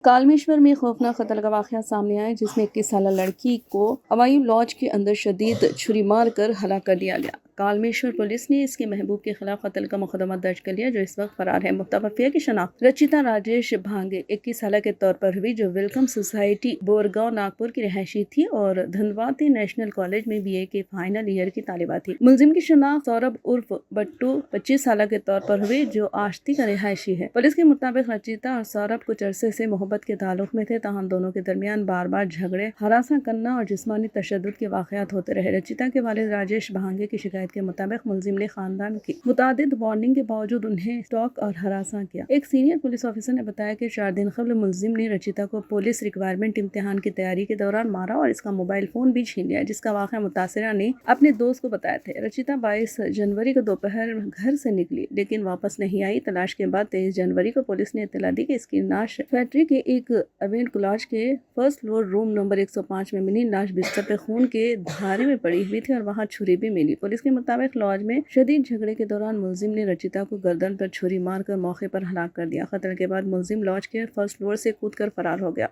कालमेश्वर में खौफनाक कत्ल का वाक़या सामने आया जिसमें 21 साल लड़की को अवायु लॉज के अंदर शदीद छुरी मार कर हलाक कर दिया गया। कालमेश्वर पुलिस ने इसके महबूब के खिलाफ कत्ल का मुकदमा दर्ज कर लिया जो इस वक्त फरार है। मुतवफ़्फ़िया की शनाख्त रचिता राजेश भांगे 21 साल के तौर पर हुई जो वेलकम सोसाइटी बोरगांव नागपुर की रहायशी थी और धनवाती नेशनल कॉलेज में BA के फाइनल ईयर की तालिबा थी। मुलजिम की शनाख्त सौरभ उर्फ बट्टू 25 साल के तौर पर हुई जो आश्ती का रिहायशी है। पुलिस के मुताबिक रचिता और सौरभ कुछ अरसे से मोहब्बत के ताल्लुक में थे, ताहम दोनों के दरमियान बार बार झगड़े, हरासा करना और जिस्मानी तशद्दुद के वाक़यात होते रहे। रचिता के वालिद राजेश भांगे की शिकायत के मुताबिक मुलजिम ने खानदान की मुतादिद वार्निंग के बावजूद उन्हें स्टॉक और हरासा किया। एक सीनियर पुलिस ऑफिसर ने बताया कि 4 दिन कबल मुलजिम ने रचिता को पुलिस रिक्वायरमेंट इम्तिहान की तैयारी के दौरान मारा और इसका मोबाइल फोन भी छीन लिया, जिसका वाक़या मुतासिरा ने अपने दोस्त को बताया था। रचिता 22 जनवरी को दोपहर घर से निकली लेकिन वापस नहीं आई। तलाश के बाद 23 जनवरी को पुलिस ने इत्तला दी कि इसकी लाश फैक्ट्री के एक अवेन कॉलेज के फर्स्ट फ्लोर रूम नंबर 105 में मिली। लाश बिस्तर पर खून के धारे में पड़ी हुई थी और वहां छुरी भी मिली। पुलिस के मुताबिक लॉज में शदीद झगड़े के दौरान मुलजिम ने रचिता को गर्दन पर छुरी मारकर मौके पर हलाक कर दिया। कत्ल के बाद मुलजिम लॉज के फर्स्ट फ्लोर से कूदकर फरार हो गया।